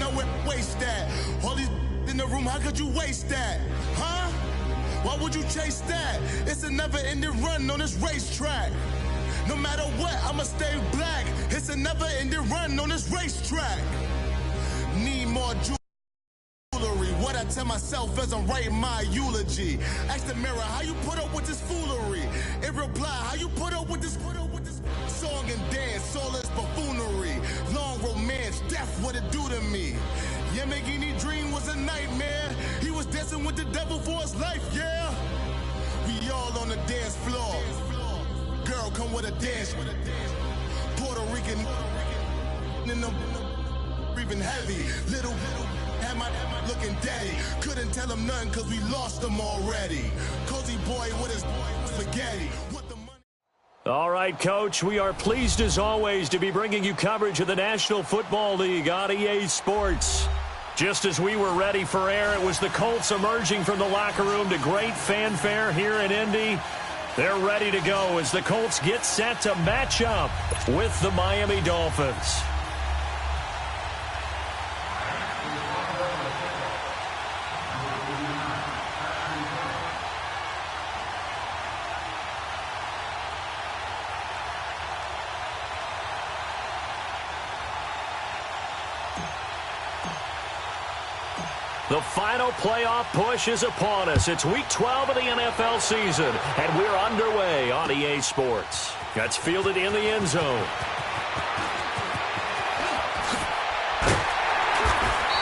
know where waste that. All these in the room, how could you waste that? Huh? Why would you chase that? It's a never-ending run on this racetrack. No matter what, I'ma stay black. It's a never-ending run on this racetrack. Need more jewelry. What I tell myself as I'm writing my eulogy. Ask the mirror, how you put up with this foolery? In reply, how you put up with this song and dance, all this buffoonery. Long romance, death, what it do to me? Yamagini dream was a nightmare. He was dancing with the devil for his life, yeah. We all on the dance floor. Girl, come with a dance. Puerto Rican in the breathing heavy. Little had my looking daddy. Couldn't tell him nothing cause we lost him already. Cozy boy with his spaghetti. All right, Coach, we are pleased as always to be bringing you coverage of the National Football League on EA Sports. Just as we were ready for air, it was the Colts emerging from the locker room to great fanfare here in Indy. They're ready to go as the Colts get set to match up with the Miami Dolphins. The final playoff push is upon us. It's Week 12 of the NFL season, and we're underway on EA Sports. That's fielded in the end zone.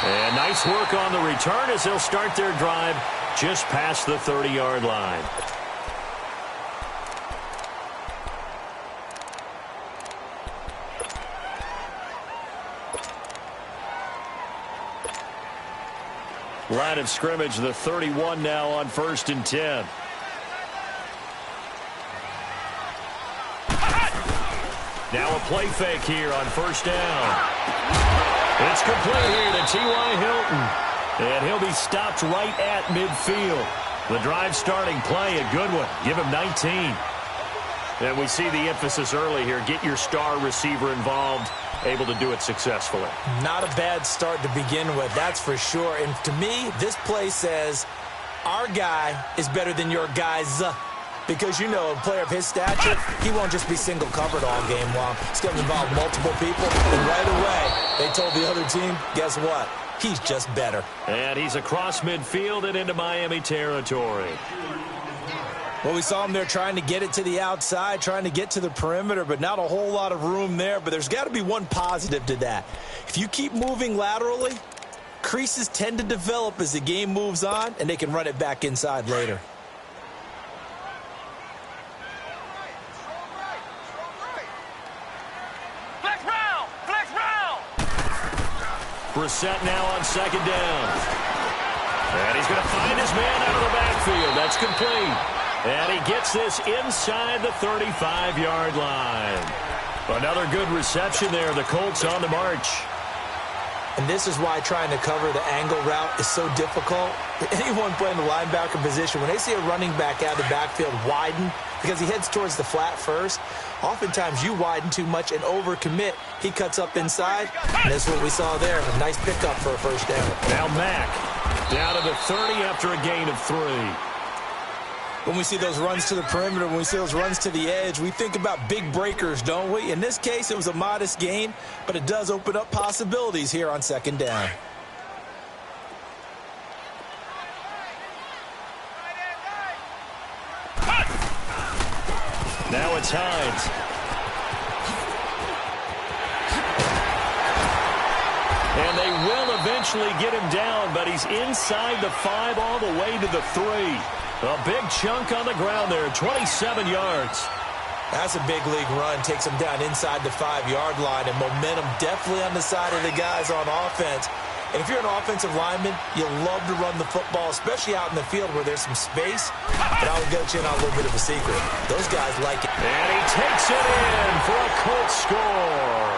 And nice work on the return as they'll start their drive just past the 30-yard line. Line of scrimmage, the 31 now on 1st and 10. Now a play fake here on 1st down. It's complete here to T.Y. Hilton. And he'll be stopped right at midfield. The drive starting play, a good one. Give him 19. And we see the emphasis early here. Get your star receiver involved. Able to do it successfully. Not a bad start to begin with, that's for sure. And to me, this play says our guy is better than your guys. Because, you know, a player of his stature, he won't just be single covered all game long. He's going to involve multiple people. And right away, they told the other team, guess what? He's just better. And he's across midfield and into Miami territory. Well, we saw him there trying to get it to the outside, trying to get to the perimeter, but not a whole lot of room there. But there's got to be one positive to that. If you keep moving laterally, creases tend to develop as the game moves on, and they can run it back inside later. Flex round! Flex round! Brissett now on 2nd down. And he's going to find his man out of the backfield. That's complete. And he gets this inside the 35-yard line. Another good reception there. The Colts on the march. And this is why trying to cover the angle route is so difficult. Anyone playing the linebacker position, when they see a running back out of the backfield widen because he heads towards the flat first, oftentimes you widen too much and overcommit. He cuts up inside, and that's what we saw there. A nice pickup for a 1st down. Now Mack down to the 30 after a gain of 3. When we see those runs to the perimeter, when we see those runs to the edge, we think about big breakers, don't we? In this case, it was a modest gain, but it does open up possibilities here on 2nd down. Now it's Hines. And they will eventually get him down, but he's inside the 5 all the way to the 3. A big chunk on the ground there, 27 yards. That's a big league run. Takes him down inside the 5-yard line, and momentum definitely on the side of the guys on offense. And if you're an offensive lineman, you love to run the football, especially out in the field where there's some space. But I'll get you in on a little bit of a secret. Those guys like it. And he takes it in for a Colts score.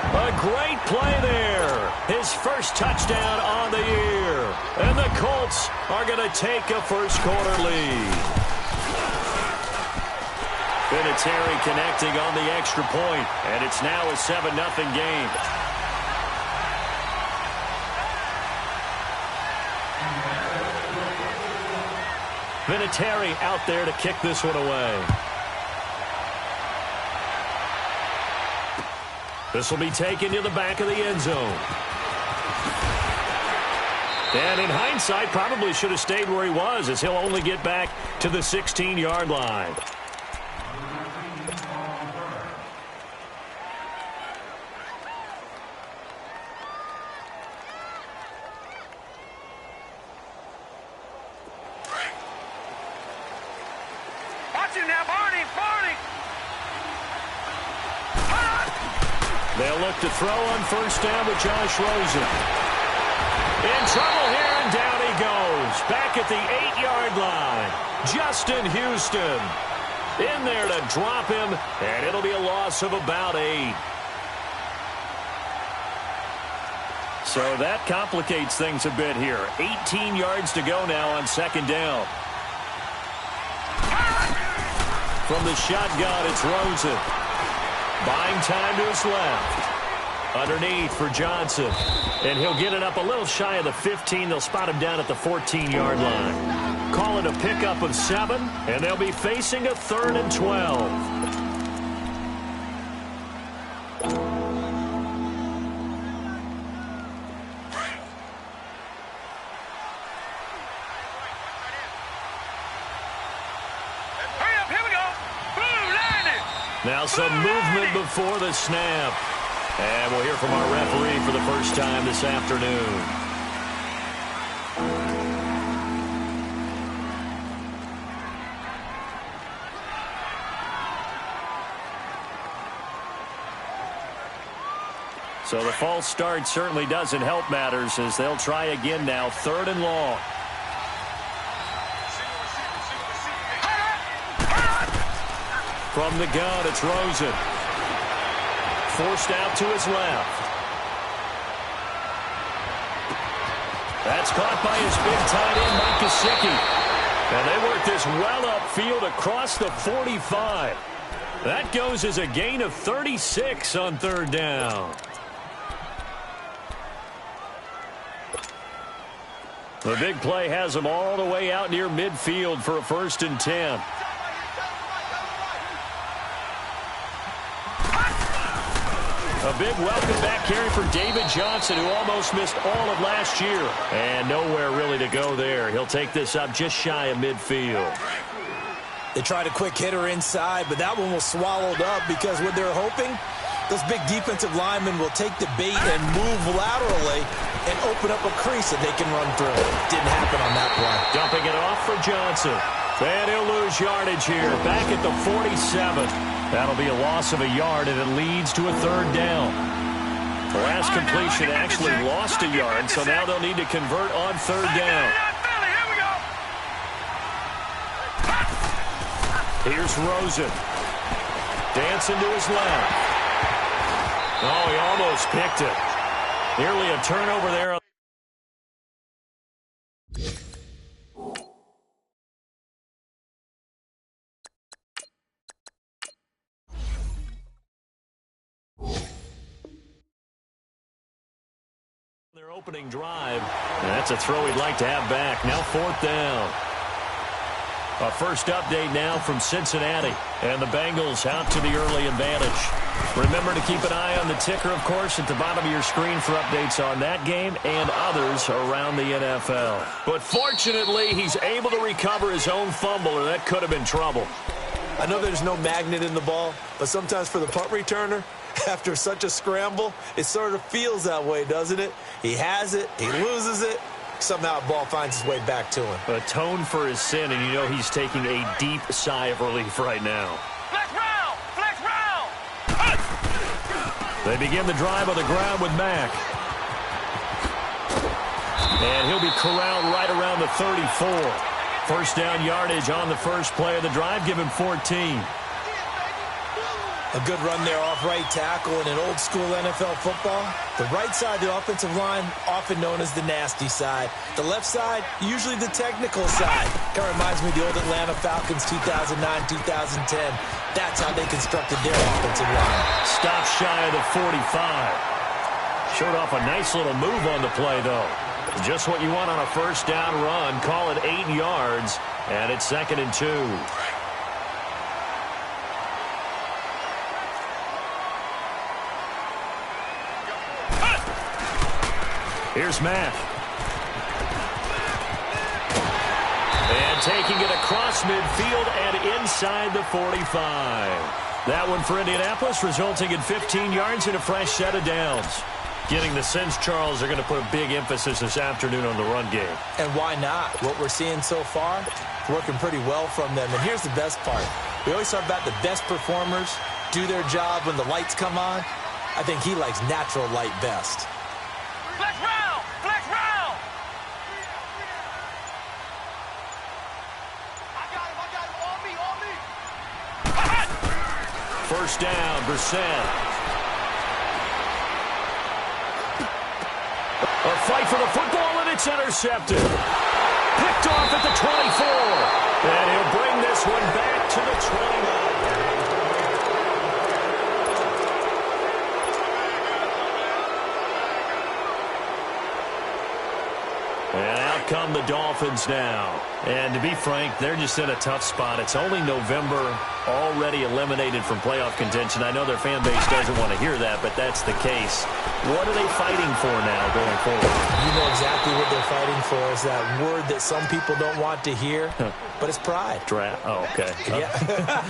A great play there. His first touchdown on the year. And the Colts are going to take a first-quarter lead. Vinatieri connecting on the extra point, and it's now a 7-0 game. Vinatieri out there to kick this one away. This will be taken to the back of the end zone. And in hindsight, probably should have stayed where he was, as he'll only get back to the 16-yard line. Watch him now, Barney! They'll look to throw on first down with Josh Rosen. In trouble here, and down he goes. Back at the 8-yard line. Justin Houston in there to drop him, and it'll be a loss of about 8. So that complicates things a bit here. 18 yards to go now on second down. From the shotgun, it's Rosen. Buying time to his left. Underneath for Johnson. And he'll get it up a little shy of the 15. They'll spot him down at the 14-yard line. Call it a pickup of 7, and they'll be facing a 3rd and 12. Now some movement before the snap. And we'll hear from our referee for the first time this afternoon. So the false start certainly doesn't help matters, as they'll try again now, 3rd and long. From the gun, it's Rosen. Forced out to his left. That's caught by his big tight end, Mike Gesicki. And they work this well upfield across the 45. That goes as a gain of 36 on 3rd down. The big play has them all the way out near midfield for a 1st and 10. A big welcome back carry for David Johnson, who almost missed all of last year. And nowhere really to go there. He'll take this up just shy of midfield. They tried a quick hitter inside, but that one was swallowed up because what they're hoping, those big defensive linemen will take the bait and move laterally and open up a crease that they can run through. Didn't happen on that play. Dumping it off for Johnson. And he'll lose yardage here. Back at the 47. That'll be a loss of a yard, and it leads to a 3rd down. The last completion actually lost a yard, so now they'll need to convert on 3rd down. Here's Rosen. Dancing to his left. Oh, he almost picked it. Nearly a turnover there. Their opening drive. And that's a throw he'd like to have back. Now 4th down. A first update now from Cincinnati. And the Bengals out to the early advantage. Remember to keep an eye on the ticker, of course, at the bottom of your screen for updates on that game and others around the NFL. But fortunately, he's able to recover his own fumble, or that could have been trouble. I know there's no magnet in the ball, but sometimes for the punt returner, after such a scramble, it sort of feels that way, doesn't it? He has it, he loses it, somehow the ball finds its way back to him. Atone for his sin, and you know he's taking a deep sigh of relief right now. Flex round! Flex round! They begin the drive on the ground with Mack. And he'll be corralled right around the 34. First down yardage on the first play of the drive. Give him 14. A good run there off right tackle in an old-school NFL football. The right side of the offensive line, often known as the nasty side. The left side, usually the technical side. Kind of reminds me of the old Atlanta Falcons 2009-2010. That's how they constructed their offensive line. Stop shy of the 45. Showed off a nice little move on the play, though. Just what you want on a first down run. Call it 8 yards, and it's 2nd and 2. Here's Mack. And taking it across midfield and inside the 45. That one for Indianapolis, resulting in 15 yards and a fresh set of downs. Getting the sense, Charles, they're going to put a big emphasis this afternoon on the run game. And why not? What we're seeing so far, working pretty well from them. And here's the best part. We always talk about the best performers do their job when the lights come on. I think he likes natural light best. Flex round! Flex round! I got him. On me. First down, Brissett. A fight for the football, and it's intercepted. Picked off at the 24. And he'll bring this one back to the 29. And out come the Dolphins now. And to be frank, they're just in a tough spot. It's only November, already eliminated from playoff contention. I know their fan base doesn't want to hear that, but that's the case. What are they fighting for now going forward? You know exactly what they're fighting for. Is that word that some people don't want to hear, but it's pride. Draft. Oh, okay. Yeah.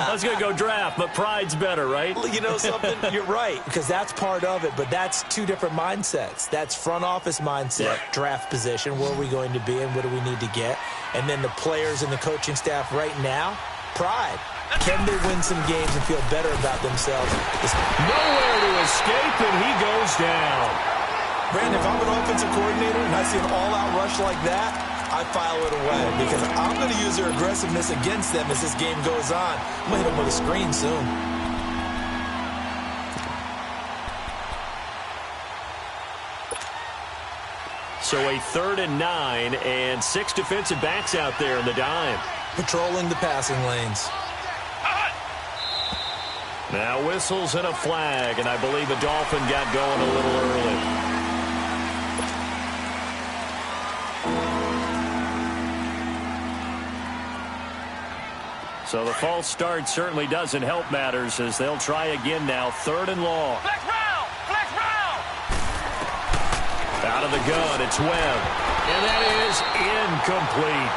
I was going to go draft, but pride's better, right? You know something? You're right, because that's part of it, but that's two different mindsets. That's front office mindset, draft position, where are we going to be and what do we need to get? And then the players and the coaching staff right now, pride. Can they win some games and feel better about themselves? Nowhere to escape, and he goes down. Brandon, if I'm an offensive coordinator and I see an all-out rush like that, I file it away because I'm going to use their aggressiveness against them as this game goes on. I'm going to hit them with a screen soon. So a 3rd and 9 and 6 defensive backs out there in the dime. Patrolling the passing lanes. Now whistles and a flag, and I believe a Dolphin got going a little early. So the false start certainly doesn't help matters as they'll try again now. 3rd and long. Flex round! Flex round! Out of the gun, it's Webb. And that is incomplete.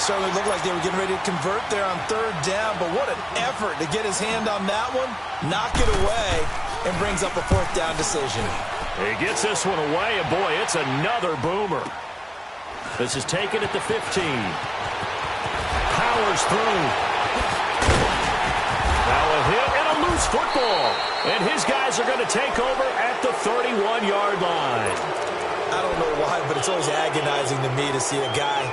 Certainly looked like they were getting ready to convert there on 3rd down, but what an effort to get his hand on that one, knock it away, and brings up a 4th down decision. He gets this one away, and boy, it's another boomer. This is taken at the 15. Powers through. Now a hit and a loose football. And his guys are going to take over at the 31-yard line. I don't know why, but it's always agonizing to me to see a guy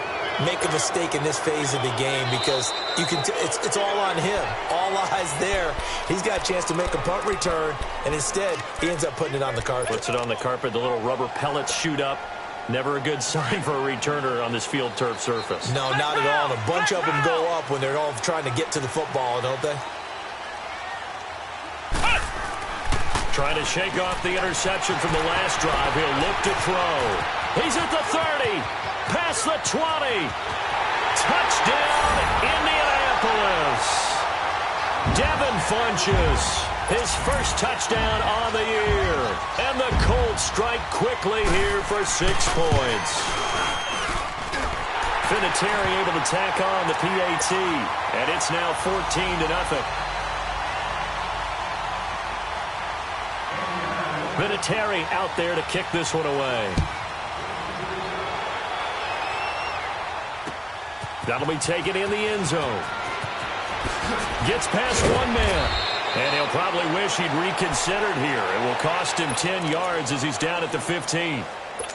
make a mistake in this phase of the game because you can it's all on him. All eyes there. He's got a chance to make a punt return, and instead he ends up putting it on the carpet. Puts it on the carpet. The little rubber pellets shoot up. Never a good sign for a returner on this field turf surface. No, not at all. And a bunch of them go up when they're all trying to get to the football, don't they? Trying to shake off the interception from the last drive. He'll look to throw. He's at the 30. Past the 20. Touchdown, Indianapolis. Devin Funchess, his first touchdown on the year. And the Colts strike quickly here for 6 points. Vinatieri able to tack on the PAT. And it's now 14-0. Vinatieri out there to kick this one away. That'll be taken in the end zone. Gets past one man. And he'll probably wish he'd reconsidered here. It will cost him 10 yards as he's down at the 15.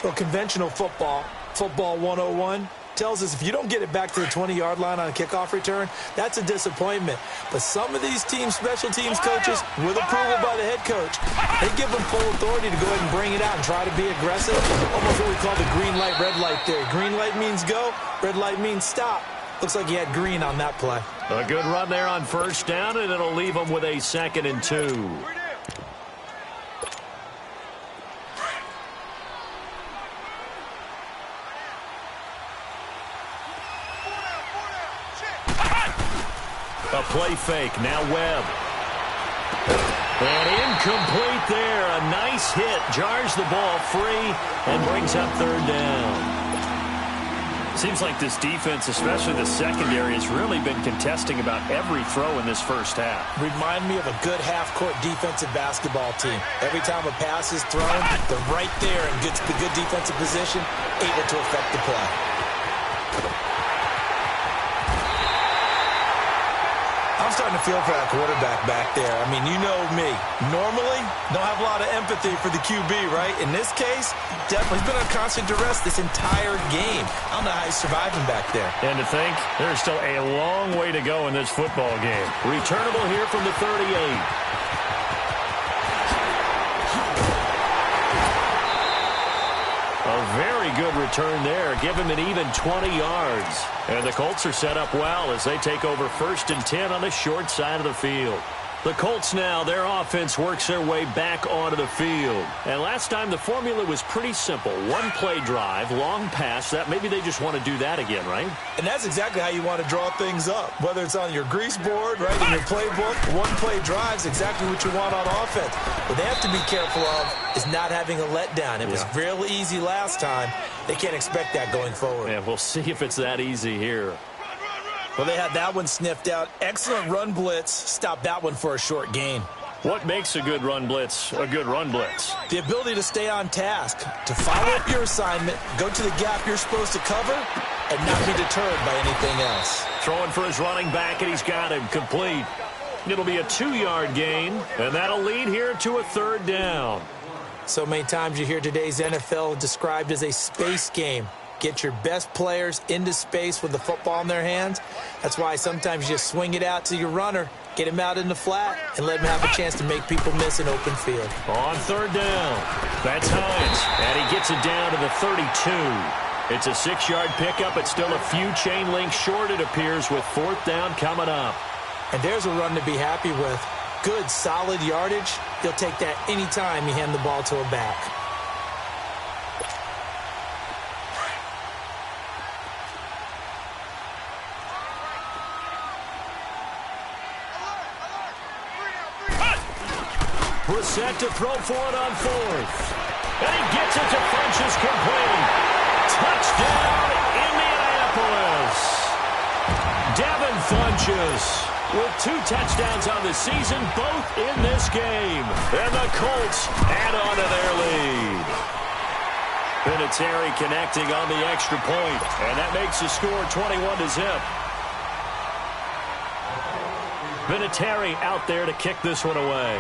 Well, conventional football 101, tells us if you don't get it back to the 20-yard line on a kickoff return, that's a disappointment. But some of these teams, special teams coaches, with approval by the head coach, they give them full authority to go ahead and bring it out and try to be aggressive. Almost what we call the green light, red light theory. Green light means go, red light means stop. Looks like he had green on that play. A good run there on first down, and it'll leave him with a 2nd and 2. A play fake. Now Webb. And incomplete there. A nice hit. Jars the ball free and brings up third down. Seems like this defense, especially the secondary, has really been contesting about every throw in this first half. Remind me of a good half-court defensive basketball team. Every time a pass is thrown, they're right there in good defensive position, able to affect the play. I'm starting to feel for that quarterback back there. I mean, you know me. Normally, don't have a lot of empathy for the QB, right? In this case, definitely he's been on constant duress this entire game. I don't know how he's surviving back there. And to think, there's still a long way to go in this football game. Returnable here from the 38. A very good return there. Give him an even 20 yards. And the Colts are set up well as they take over 1st and 10 on the short side of the field. The Colts now, their offense works their way back onto the field. And last time the formula was pretty simple. One play drive, long pass. That maybe they just want to do that again, right? And that's exactly how you want to draw things up. Whether it's on your grease board, right, in your playbook, one play drive is exactly what you want on offense. What they have to be careful of is not having a letdown. It was real easy last time. They can't expect that going forward. Yeah, we'll see if it's that easy here. Well, they had that one sniffed out. Excellent run blitz. Stop that one for a short gain. What makes a good run blitz a good run blitz? The ability to stay on task, to follow up your assignment, go to the gap you're supposed to cover, and not be deterred by anything else. Throwing for his running back, and he's got him complete. It'll be a 2-yard gain, and that'll lead here to a 3rd down. So many times you hear today's NFL described as a space game. Get your best players into space with the football in their hands. That's why sometimes you just swing it out to your runner, get him out in the flat, and let him have a chance to make people miss an open field. On 3rd down, that's Hines, and he gets it down to the 32. It's a 6-yard pickup. It's still a few chain links short, it appears, with 4th down coming up. And there's a run to be happy with. Good, solid yardage. He'll take that anytime you hand the ball to a back. Set to throw for it on 4th. And he gets it to Funchess complete. Touchdown, Indianapolis. Devin Funchess with 2 touchdowns on the season, both in this game. And the Colts add on to their lead. Vinatieri connecting on the extra point, and that makes the score 21-0. Vinatieri out there to kick this one away.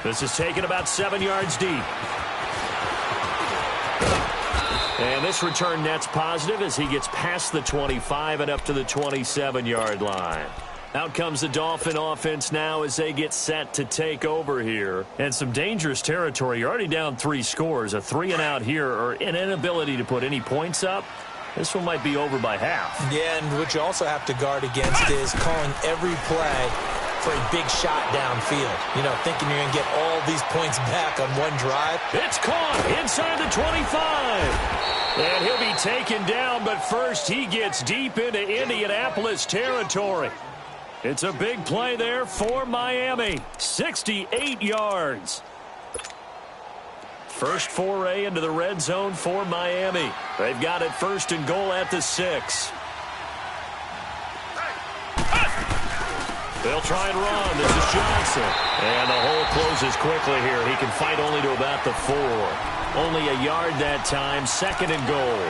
This is taken about 7 yards deep. And this return net's positive as he gets past the 25 and up to the 27-yard line. Out comes the Dolphin offense now as they get set to take over here. And some dangerous territory. You're already down 3 scores. A 3-and-out here or an inability to put any points up. This one might be over by half. Yeah, and what you also have to guard against is calling every play for a big shot downfield. You know, thinking you're going to get all these points back on one drive. It's caught inside the 25. And he'll be taken down, but first he gets deep into Indianapolis territory. It's a big play there for Miami. 68 yards. First foray into the red zone for Miami. They've got it 1st and goal at the 6. They'll try and run. This is Johnson. And the hole closes quickly here. He can fight only to about the 4. Only a yard that time. 2nd and goal.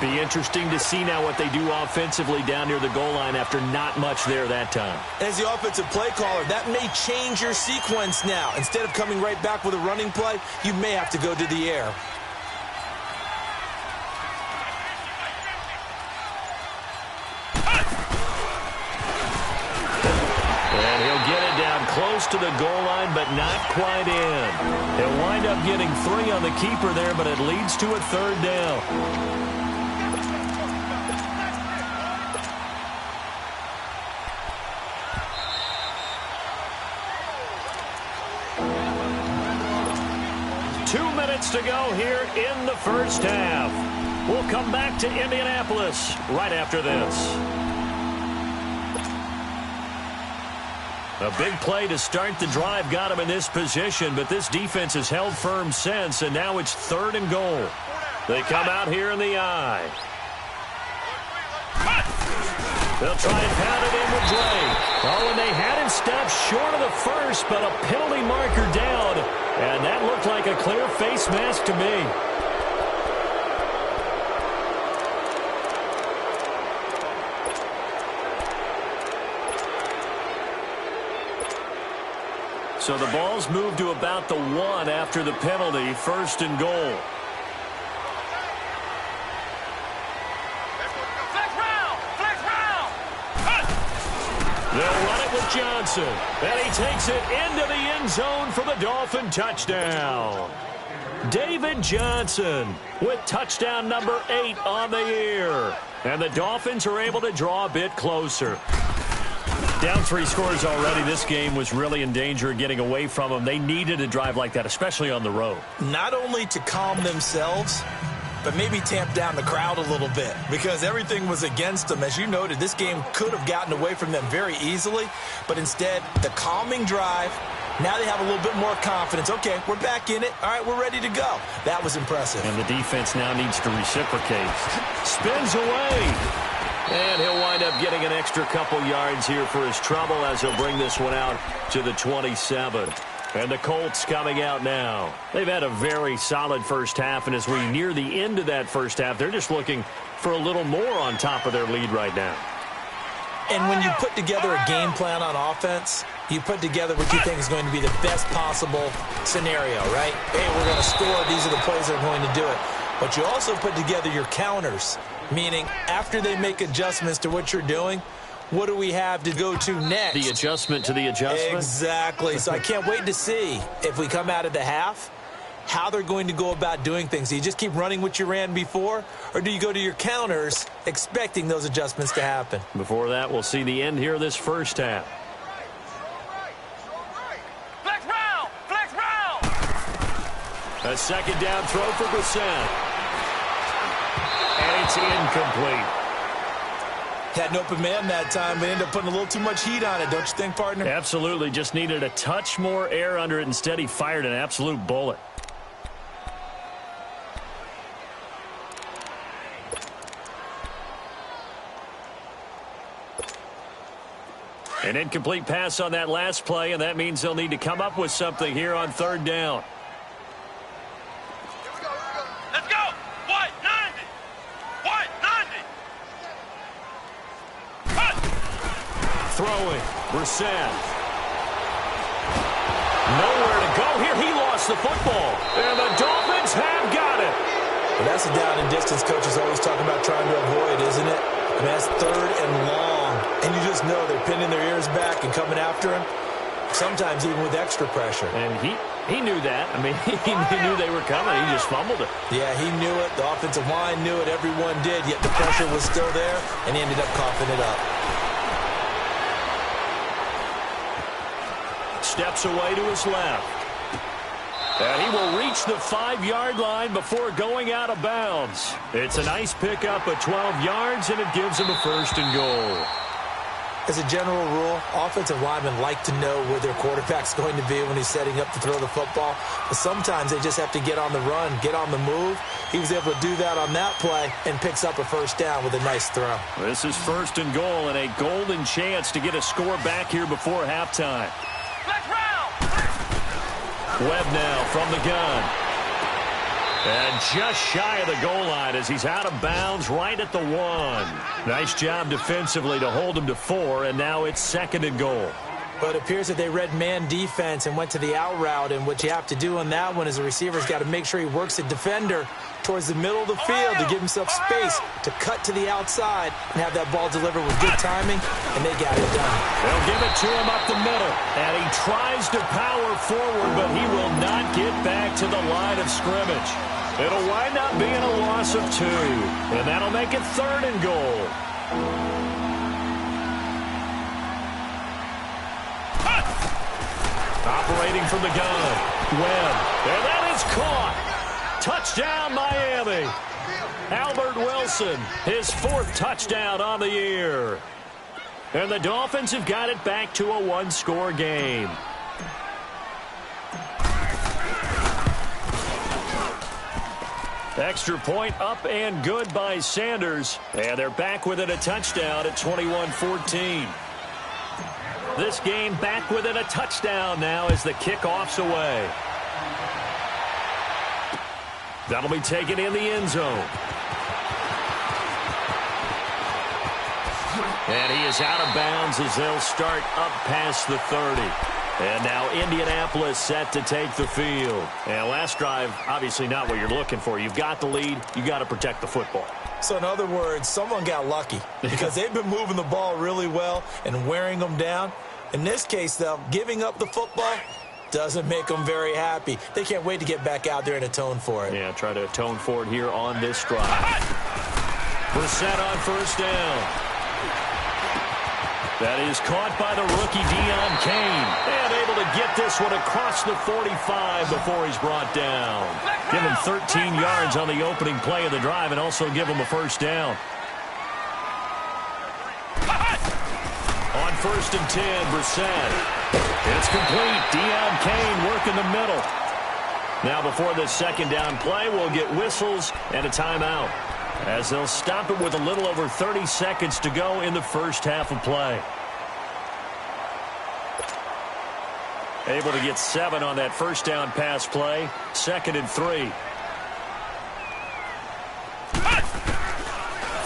Be interesting to see now what they do offensively down near the goal line after not much there that time. As the offensive play caller, that may change your sequence now. Instead of coming right back with a running play, you may have to go to the air. And he'll get it down close to the goal line, but not quite in. He'll wind up getting 3 on the keeper there, but it leads to a 3rd down. To go here in the first half. We'll come back to Indianapolis right after this. A big play to start the drive got him in this position, but this defense has held firm since, and now it's 3rd and goal. They come out here in the eye. They'll try and pound it in with Drake. Oh, and they had him stopped short of the first, but a penalty marker down, and that looked like a clear face mask to me. So the ball's moved to about the 1 after the penalty, 1st and goal. They'll run it with Johnson, and he takes it into the end zone for the Dolphin touchdown. David Johnson with touchdown number 8 on the year. And the Dolphins are able to draw a bit closer. Down 3 scores already. This game was really in danger of getting away from them. They needed a drive like that, especially on the road. Not only to calm themselves, but maybe tamp down the crowd a little bit because everything was against them. As you noted, this game could have gotten away from them very easily, but instead, the calming drive, now they have a little bit more confidence. Okay, we're back in it. All right, we're ready to go. That was impressive. And the defense now needs to reciprocate. Spins away. And he'll wind up getting an extra couple yards here for his trouble as he'll bring this one out to the 27. And the Colts coming out now. They've had a very solid first half, and as we near the end of that first half, they're just looking for a little more on top of their lead right now. And when you put together a game plan on offense, you put together what you think is going to be the best possible scenario, right? Hey, we're going to score. These are the plays that are going to do it. But you also put together your counters, meaning after they make adjustments to what you're doing, what do we have to go to next? The adjustment to the adjustment? Exactly. So I can't wait to see if we come out of the half, how they're going to go about doing things. Do you just keep running what you ran before, or do you go to your counters expecting those adjustments to happen? Before that, we'll see the end here of this first half. Flex round! Flex round! A second down throw for Brissett. And it's incomplete. Had an open man that time, but ended up putting a little too much heat on it, don't you think, partner? Absolutely. Just needed a touch more air under it. Instead, he fired an absolute bullet. An incomplete pass on that last play, and that means they'll need to come up with something here on 3rd down. Let's go! White, 90! White, 90! Cut! Throwing. Brissett. Nowhere to go here. He lost the football. And the Dolphins have got it. Well, that's the down and distance coaches always talking about trying to avoid, isn't it? I mean, that's 3rd and long. And you just know they're pinning their ears back and coming after him, sometimes even with extra pressure. And he knew that. I mean, he knew they were coming. He just fumbled it. Yeah, he knew it. The offensive line knew it. Everyone did, yet the pressure was still there, and he ended up coughing it up. Steps away to his left. And he will reach the 5-yard line before going out of bounds. It's a nice pickup of 12 yards, and it gives him a 1st and goal. As a general rule, offensive linemen like to know where their quarterback's going to be when he's setting up to throw the football. But sometimes they just have to get on the run, get on the move. He was able to do that on that play and picks up a 1st down with a nice throw. This is 1st and goal and a golden chance to get a score back here before halftime. Flex round! Webb now from the gun. And just shy of the goal line as he's out of bounds right at the 1. Nice job defensively to hold him to 4, and now it's 2nd and goal. But it appears that they read man defense and went to the out route, and what you have to do on that one is the receiver's got to make sure he works the defender towards the middle of the field to give himself space to cut to the outside and have that ball delivered with good timing, and they got it done. They'll give it to him up the middle, and he tries to power forward, but he will not get back to the line of scrimmage. It'll wind up being a loss of 2, and that'll make it 3rd and goal. Operating from the gun, Webb, and that is caught. Touchdown, Miami. Albert Wilson, his 4th touchdown on the year. And the Dolphins have got it back to a 1-score game. Extra point up and good by Sanders. And they're back within a touchdown at 21-14. This game back within a touchdown now as the kickoff's away. That'll be taken in the end zone. And he is out of bounds as they'll start up past the 30. And now Indianapolis set to take the field. And last drive, obviously not what you're looking for. You've got the lead. You've got to protect the football. So in other words, someone got lucky because they've been moving the ball really well and wearing them down. In this case, though, giving up the football doesn't make them very happy. They can't wait to get back out there and atone for it. Yeah, try to atone for it here on this drive. Brissett on first down. That is caught by the rookie Deion Kane. And able to get this one across the 45 before he's brought down. Give him 13 yards on the opening play of the drive and also give him a first down. On 1st and 10, Brissett. It's complete. Deion Kane working the middle. Now before this second down play, we'll get whistles and a timeout, as they'll stop it with a little over 30 seconds to go in the first half of play. Able to get 7 on that first down pass play. 2nd and 3.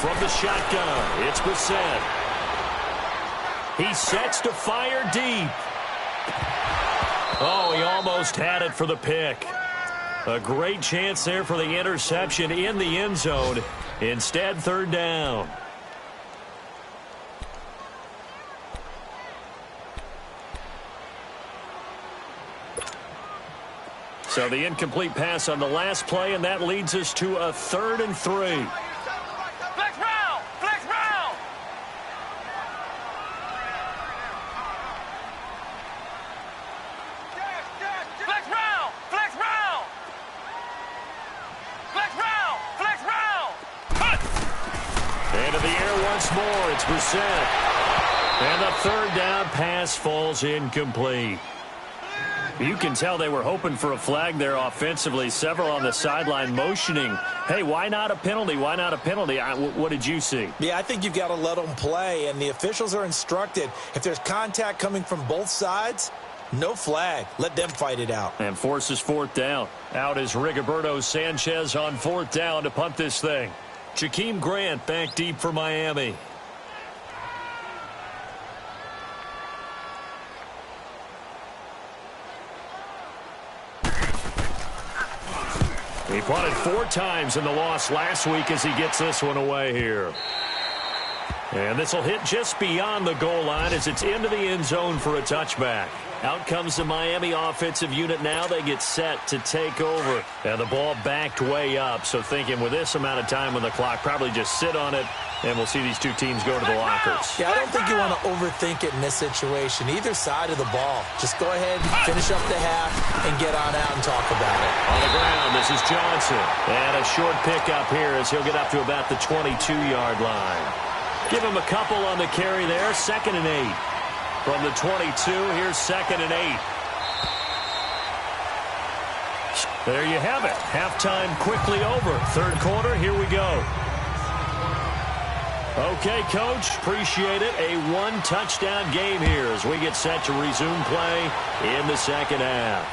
From the shotgun, it's Brissett. He sets to fire deep. Oh, he almost had it for the pick. A great chance there for the interception in the end zone. Instead, 3rd down. So the incomplete pass on the last play, and that leads us to a 3rd and 3. Flex round! Flex round! Flex round! Flex round! Flex round! Flex round! Cut! Into the air once more. It's Brissett. And the 3rd down pass falls incomplete. You can tell they were hoping for a flag there offensively. Several on the sideline motioning, hey, why not a penalty? Why not a penalty? What did you see? Yeah, I think you've got to let them play, and the officials are instructed. If there's contact coming from both sides, no flag. Let them fight it out. And forces 4th down. Out is Rigoberto Sanchez on 4th down to punt this thing. Jakeem Grant back deep for Miami. He punted 4 times in the loss last week as he gets this one away here. And this will hit just beyond the goal line as it's into the end zone for a touchback. Out comes the Miami offensive unit now. They get set to take over. And the ball backed way up. So thinking with this amount of time on the clock, probably just sit on it, and we'll see these two teams go to the lockers. Yeah, I don't think you want to overthink it in this situation. Either side of the ball. Just go ahead, finish up the half, and get on out and talk about it. On the ground, this is Johnson. And a short pickup here as he'll get up to about the 22-yard line. Give him a couple on the carry there. 2nd and 8. From the 22, here's 2nd and 8. There you have it. Halftime quickly over. 3rd quarter, here we go. Okay, Coach, appreciate it. A 1-touchdown game here as we get set to resume play in the 2nd half.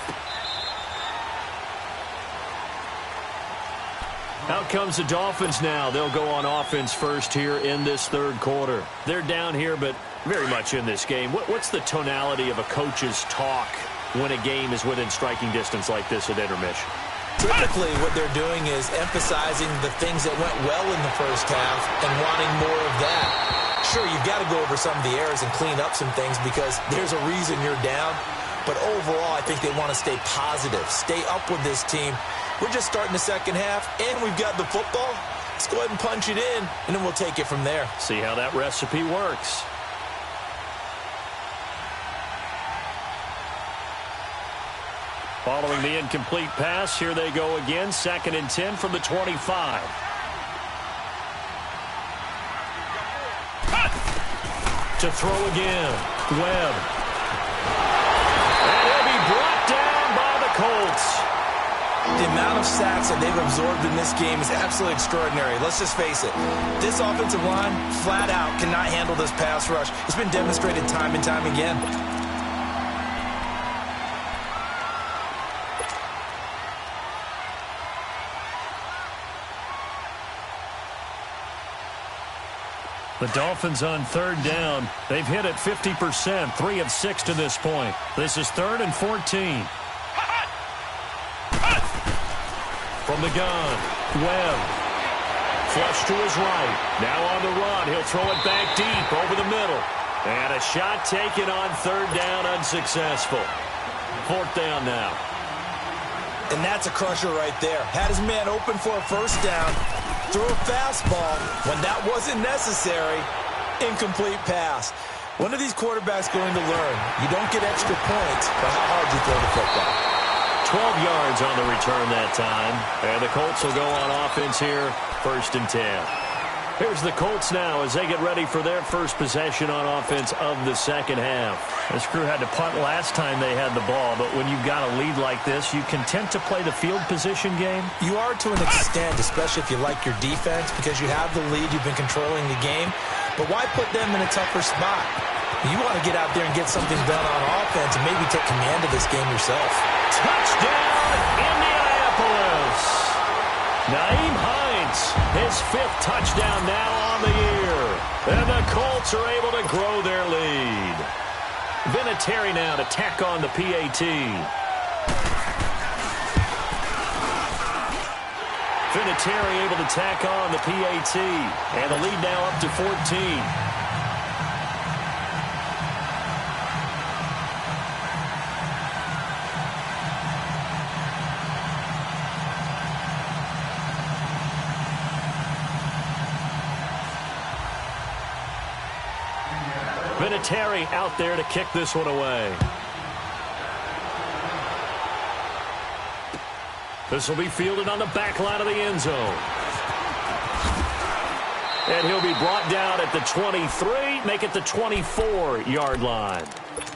Out comes the Dolphins now. They'll go on offense first here in this 3rd quarter. They're down here, but very much in this game. What's the tonality of a coach's talk when a game is within striking distance like this at intermission? Typically, what they're doing is emphasizing the things that went well in the first half and wanting more of that. Sure, you've got to go over some of the errors and clean up some things because there's a reason you're down. But overall, I think they want to stay positive, stay up with this team. We're just starting the 2nd half, and we've got the football. Let's go ahead and punch it in, and then we'll take it from there. See how that recipe works. Following the incomplete pass, here they go again. 2nd and 10 from the 25. To throw again. Webb. And he'll be brought down by the Colts. The amount of sacks that they've absorbed in this game is absolutely extraordinary. Let's just face it. This offensive line, flat out, cannot handle this pass rush. It's been demonstrated time and time again. The Dolphins on 3rd down. They've hit it 50%, 3 of 6 to this point. This is 3rd and 14. From the gun, Webb. Flush to his right. Now on the run. He'll throw it back deep over the middle. And a shot taken on 3rd down, unsuccessful. 4th down now. And that's a crusher right there. Had his man open for a 1st down. Threw a fastball when that wasn't necessary. Incomplete pass. When are these quarterbacks going to learn? You don't get extra points for how hard you throw the football. 12 yards on the return that time. And the Colts will go on offense here, 1st and 10. Here's the Colts now as they get ready for their first possession on offense of the 2nd half. This crew had to punt last time they had the ball, but when you've got a lead like this, you content to play the field position game? You are to an extent, especially if you like your defense, because you have the lead, you've been controlling the game. But why put them in a tougher spot? You want to get out there and get something done on offense and maybe take command of this game yourself. Touchdown, Indianapolis! Nyheim Hines, his 5th touchdown now on the year. And the Colts are able to grow their lead. Vinatieri now to tack on the PAT. Vinatieri able to tack on the PAT. And the lead now up to 14. Vinatieri out there to kick this one away. This will be fielded on the back line of the end zone. And he'll be brought down at the 23, make it the 24-yard line.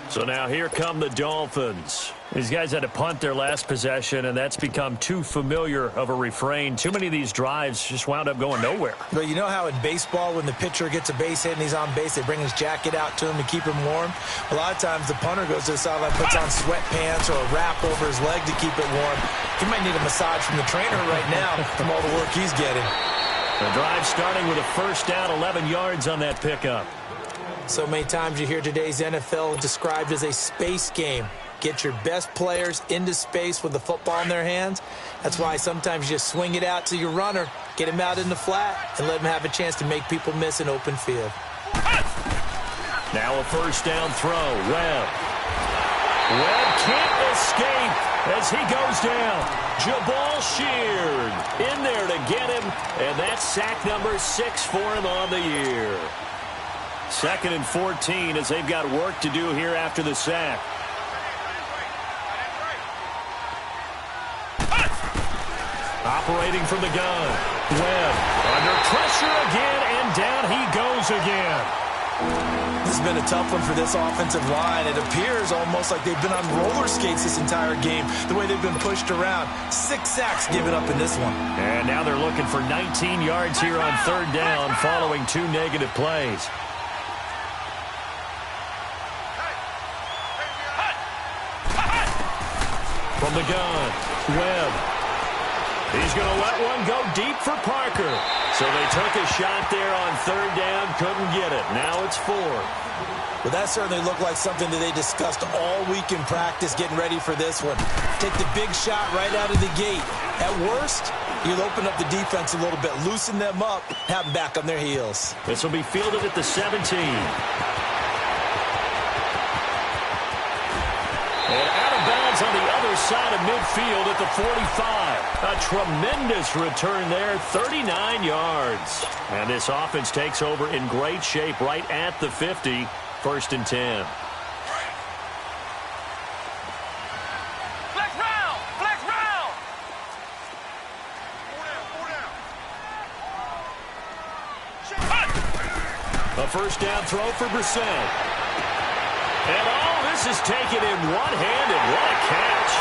So now here come the Dolphins. These guys had to punt their last possession, and that's become too familiar of a refrain. Too many of these drives just wound up going nowhere. But you know how in baseball, when the pitcher gets a base hit and he's on base, they bring his jacket out to him to keep him warm? A lot of times the punter goes to the sideline, puts on sweatpants or a wrap over his leg to keep it warm. He might need a massage from the trainer right now from all the work he's getting. The drive starting with a 1st down, 11 yards on that pickup. So many times you hear today's NFL described as a space game. Get your best players into space with the football in their hands. That's why sometimes you just swing it out to your runner, get him out in the flat, and let him have a chance to make people miss an open field. Now a 1st down throw. Webb. Webb can't escape as he goes down. Jabal Sheard in there to get him, and that's sack number 6 for him on the year. 2nd and 14 as they've got work to do here after the sack. Operating from the gun. Webb under pressure again, and down he goes again. This has been a tough one for this offensive line. It appears almost like they've been on roller skates this entire game, the way they've been pushed around. 6 sacks given up in this one. And now they're looking for 19 yards here on 3rd down following 2 negative plays. From the gun, Webb. He's going to let one go deep for Parker. So they took a shot there on 3rd down, couldn't get it. Now it's 4. Well, that certainly looked like something that they discussed all week in practice, getting ready for this one. Take the big shot right out of the gate. At worst, you'll open up the defense a little bit, loosen them up, have them back on their heels. This will be fielded at the 17. And out of bounds on the other side of midfield at the 45. A tremendous return there, 39 yards. And this offense takes over in great shape right at the 50, 1st and 10. Flex round. A first down throw for Brissett. And this is taken in one-handed. What a catch.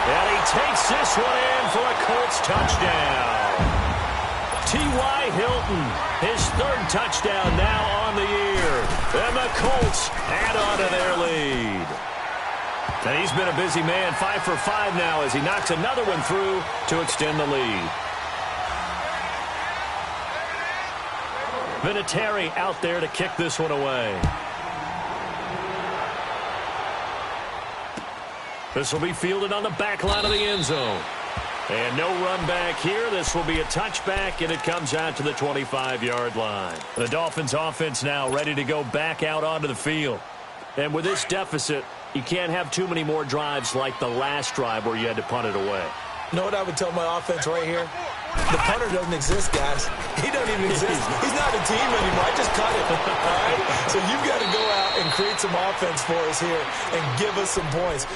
And he takes this one in for a Colts touchdown. T.Y. Hilton, his third touchdown now on the year. And the Colts add on to their lead. And he's been a busy man, 5 for 5 now as he knocks another one through to extend the lead. Vinatieri out there to kick this one away. This will be fielded on the back line of the end zone. And no run back here. This will be a touchback, and it comes out to the 25-yard line. The Dolphins offense now ready to go back out onto the field. And with this deficit, you can't have too many more drives like the last drive where you had to punt it away. You know what I would tell my offense right here? The punter doesn't exist, guys. He doesn't even exist. He's not a team anymore. I just cut it, all right? So you've got to go out and create some offense for us here and give us some points.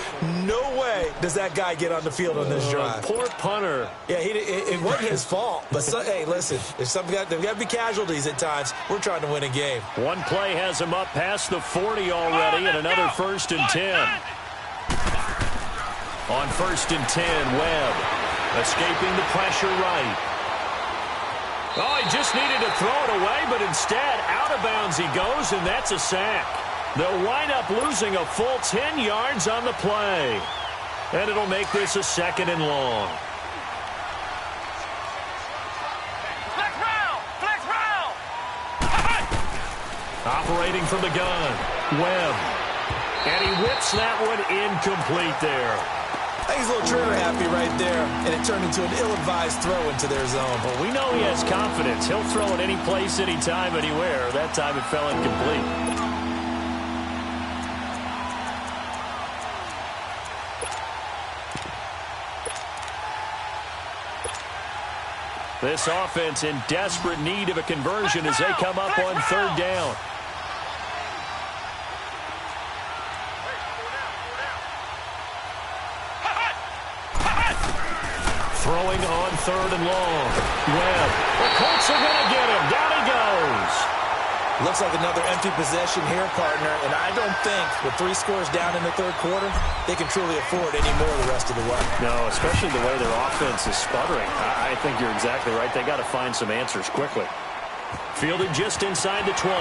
No way does that guy get on the field on this drive. Poor punter. Yeah, it wasn't his fault. But, hey, listen, there's got to be casualties at times. We're trying to win a game. One play has him up past the 40 already, and another 1st and 10. On 1st and 10, Webb. Escaping the pressure right. Oh, he just needed to throw it away, but instead, out of bounds he goes, and that's a sack. They'll wind up losing a full 10 yards on the play. And it'll make this a 2nd and long. Flex round! Flex round! Operating from the gun, Webb. And he whips that one incomplete there. I think he's a little trigger happy right there, and it turned into an ill-advised throw into their zone. Well, we know he has confidence. He'll throw it any place, anytime, anywhere. That time it fell incomplete. This offense in desperate need of a conversion as they come up on 3rd down. Throwing on 3rd and long. Webb. The Colts are going to get him. Down he goes. Looks like another empty possession here, partner. And I don't think with 3 scores down in the 3rd quarter, they can truly afford any more the rest of the way. No, especially the way their offense is sputtering. I think you're exactly right. They got to find some answers quickly. Fielded just inside the 20.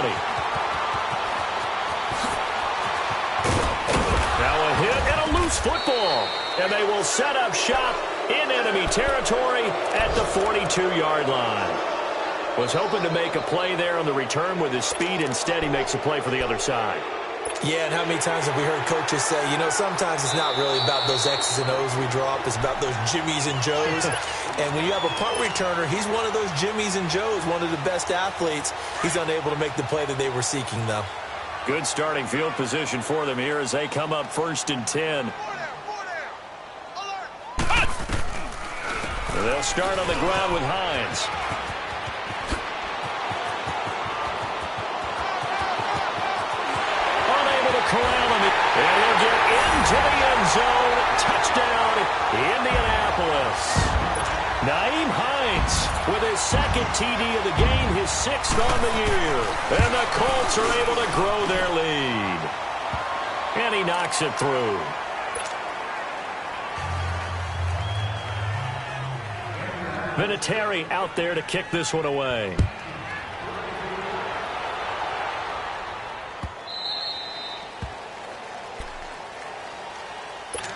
Now a hit and a loose football. And they will set up shop in enemy territory at the 42-yard line. Was hoping to make a play there on the return with his speed. Instead, he makes a play for the other side. Yeah, and how many times have we heard coaches say, you know, sometimes it's not really about those X's and O's we draw up. It's about those Jimmies and Joes. And when you have a punt returner, he's one of those Jimmies and Joes, one of the best athletes. He's unable to make the play that they were seeking, though. Good starting field position for them here as they come up 1st and 10. They'll start on the ground with Hines. Unable to corral him. And he'll get into the end zone. Touchdown, Indianapolis. Nyheim Hines with his 2nd TD of the game, his 6th on the year. And the Colts are able to grow their lead. And he knocks it through. Vinatieri out there to kick this one away.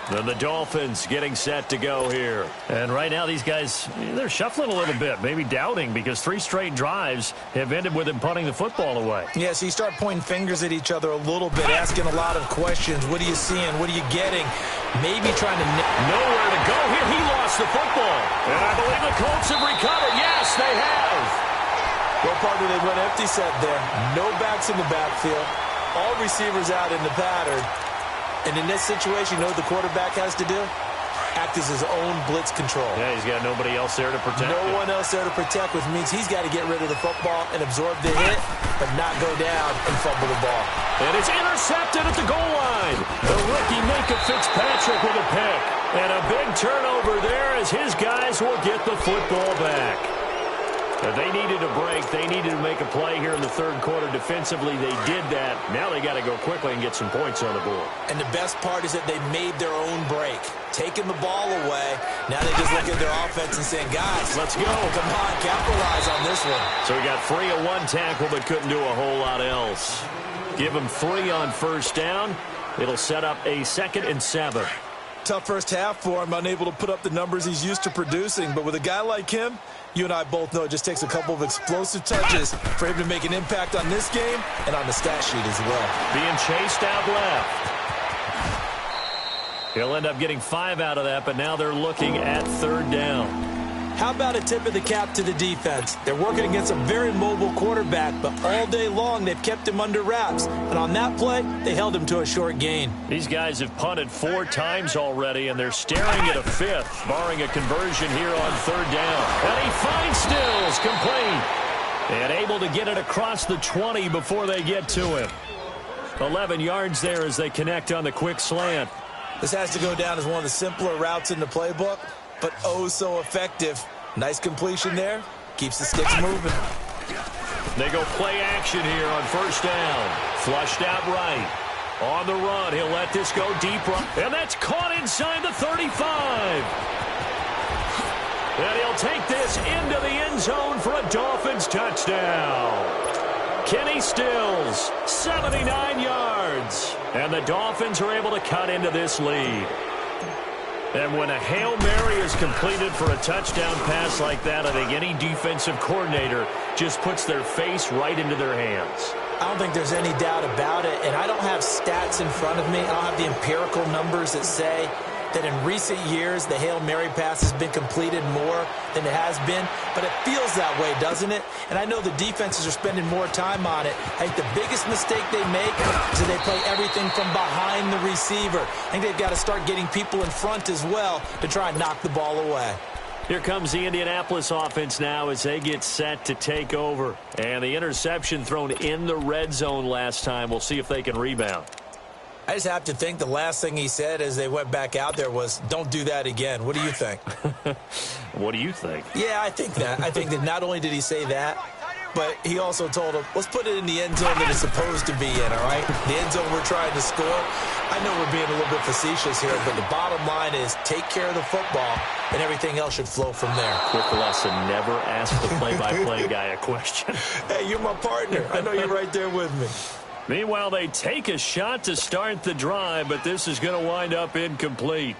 Then the Dolphins getting set to go here. And right now these guys, they're shuffling a little bit, maybe doubting, because 3 straight drives have ended with him punting the football away. Yeah, so you start pointing fingers at each other a little bit, asking a lot of questions. What are you seeing? What are you getting? Maybe trying to... Nowhere to go here. He lost the football. And I believe the Colts have recovered. Yes, they have. Well, partner, they went empty set there. No backs in the backfield. All receivers out in the pattern. And in this situation, you know what the quarterback has to do? Act as his own blitz control. Yeah, he's got nobody else there to protect. No one else there to protect, which means he's got to get rid of the football and absorb the hit, but not go down and fumble the ball. And it's intercepted at the goal line. The rookie Minka Fitzpatrick with a pick. And a big turnover there as his guys will get the football back. They needed a break. They needed to make a play here in the third quarter. Defensively, they did that. Now they got to go quickly and get some points on the board. And the best part is that they made their own break. Taking the ball away. Now they just look at their offense and saying, guys, let's go. Come on, capitalize on this one. So we got 3 on one tackle, but couldn't do a whole lot else. Give them 3 on first down. It'll set up a 2nd and 7. Tough first half for him, unable to put up the numbers he's used to producing. But with a guy like him, you and I both know it just takes a couple of explosive touches for him to make an impact on this game and on the stat sheet as well. Being chased out left. He'll end up getting 5 out of that, but now they're looking at 3rd down. How about a tip of the cap to the defense? They're working against a very mobile quarterback, but all day long they've kept him under wraps. And on that play, they held him to a short gain. These guys have punted 4 times already, and they're staring at a 5th, barring a conversion here on 3rd down. And he finds Stills, complete. And able to get it across the 20 before they get to him. 11 yards there as they connect on the quick slant. This has to go down as one of the simpler routes in the playbook, but oh so effective. Nice completion there. Keeps the sticks moving. They go play action here on 1st down. Flushed out right. On the run, he'll let this go deep. And that's caught inside the 35. And he'll take this into the end zone for a Dolphins touchdown. Kenny Stills, 79 yards. And the Dolphins are able to cut into this lead. And when a Hail Mary is completed for a touchdown pass like that, I think any defensive coordinator just puts their face right into their hands. I don't think there's any doubt about it, and I don't have stats in front of me. I don't have the empirical numbers that say that in recent years the Hail Mary pass has been completed more than it has been, but it feels that way, doesn't it? And I know the defenses are spending more time on it. I think the biggest mistake they make is that they play everything from behind the receiver. I think they've got to start getting people in front as well to try and knock the ball away. Here comes the Indianapolis offense now as they get set to take over. And the interception thrown in the red zone last time. We'll see if they can rebound. I just have to think the last thing he said as they went back out there was, don't do that again. What do you think? What do you think? Yeah, I think that. I think that not only did he say that, but he also told him, let's put it in the end zone that it's supposed to be in, all right? The end zone we're trying to score. I know we're being a little bit facetious here, but the bottom line is take care of the football, and everything else should flow from there. Quick lesson, never ask the play-by-play guy a question. Hey, you're my partner. I know you're right there with me. Meanwhile, they take a shot to start the drive, but this is going to wind up incomplete.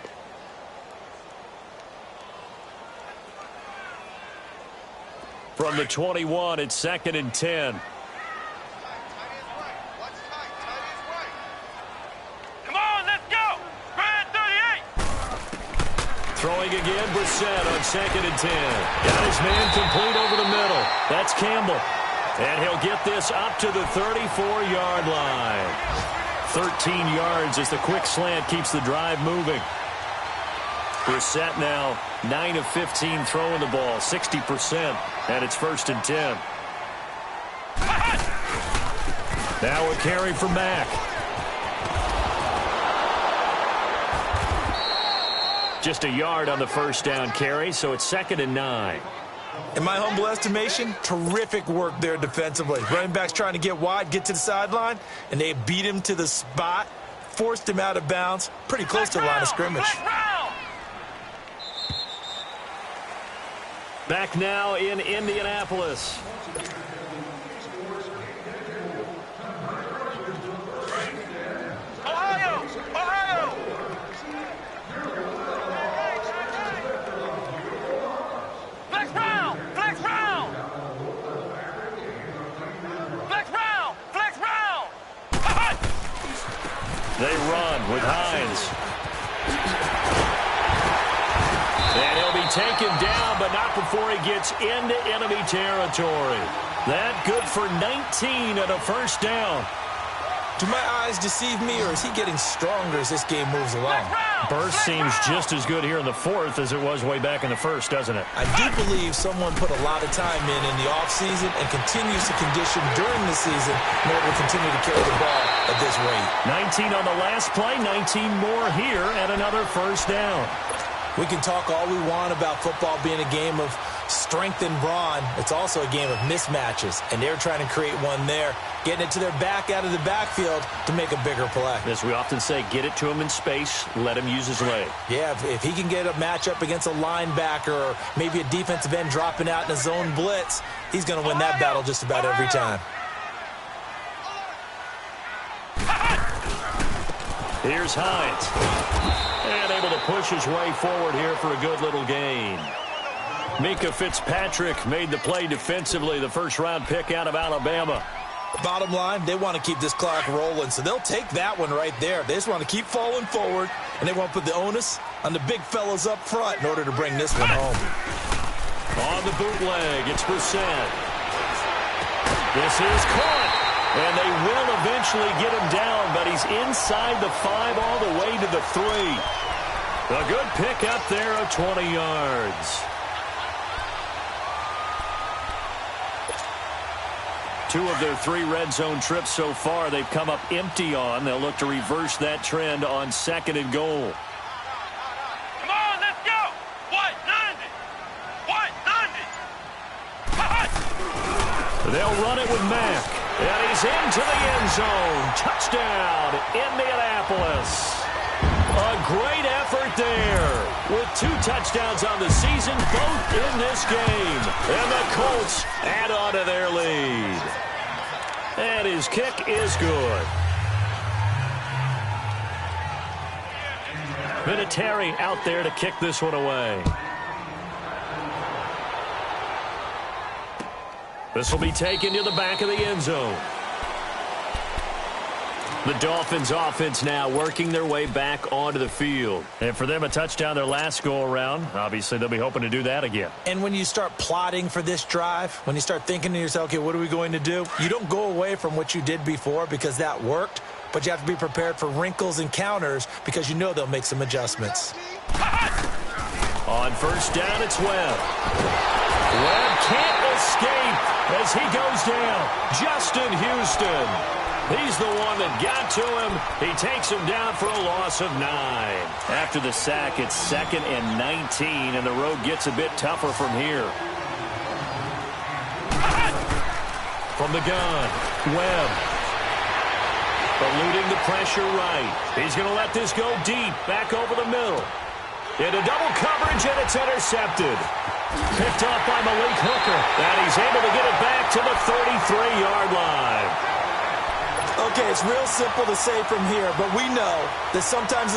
From the 21, it's 2nd and 10. Come on, let's go. Spread 38. Throwing again, Brissett on 2nd and 10. Got his man complete over the middle. That's Campbell. And he'll get this up to the 34-yard line. 13 yards as the quick slant keeps the drive moving. Brissett now 9 of 15 throwing the ball, 60%, and it's 1st and 10. Now a carry for Mack. Just a yard on the 1st down carry, so it's 2nd and 9. In my humble estimation, terrific work there defensively. Running backs trying to get wide, get to the sideline, and they beat him to the spot, forced him out of bounds, pretty close to the line of scrimmage. Back now in Indianapolis. Ohio! Ohio! Flex round! Flex round! Flex round! Flex round! They run with Hines. And he'll be taken down, but not before he gets into enemy territory. That good for 19 and a 1st down. Do my eyes deceive me, or is he getting stronger as this game moves along? Burst seems just as good here in the 4th as it was way back in the 1st, doesn't it? I do believe someone put a lot of time in the offseason and continues to condition during the season in order to continue to carry the ball at this rate. 19 on the last play, 19 more here, and another 1st down. We can talk all we want about football being a game of strength and brawn. It's also a game of mismatches, and they're trying to create one there, getting it to their back out of the backfield to make a bigger play. As we often say, get it to him in space, let him use his leg. Yeah, if he can get a matchup against a linebacker or maybe a defensive end dropping out in a zone blitz, he's going to win that battle just about every time. Here's Hines. And able to push his way forward here for a good little gain. Mika Fitzpatrick made the play defensively, the first-round pick out of Alabama. Bottom line, they want to keep this clock rolling, so they'll take that one right there. They just want to keep falling forward, and they want to put the onus on the big fellas up front in order to bring this one home. On the bootleg, it's Brissett. This is caught, and they will eventually get him down, but he's inside the 5 all the way to the 3. A good pick up there of 20 yards. 2 of their 3 red zone trips so far they've come up empty on. They'll look to reverse that trend on 2nd and goal. Come on, let's go. What? 90. What? 90. They'll run it with Mack. And he's into the end zone. Touchdown, Indianapolis. A great effort there. With 2 touchdowns on the season, both in this game. And the Colts add on to their lead. And his kick is good. Vinatieri out there to kick this one away. This will be taken to the back of the end zone. The Dolphins offense now working their way back onto the field. And for them, a touchdown their last go-around. Obviously, they'll be hoping to do that again. And when you start plotting for this drive, when you start thinking to yourself, okay, what are we going to do? You don't go away from what you did before because that worked, but you have to be prepared for wrinkles and counters because you know they'll make some adjustments. On first down, it's Webb. Webb can't escape as he goes down. Justin Houston. He's the one that got to him. He takes him down for a loss of 9. After the sack, it's 2nd and 19, and the road gets a bit tougher from here. From the gun, Webb. Eluding the pressure right. He's going to let this go deep, back over the middle. Into double coverage, and it's intercepted. Picked off by Malik Hooker, and he's able to get it back to the 33-yard line. Okay, it's real simple to say from here, but we know that sometimes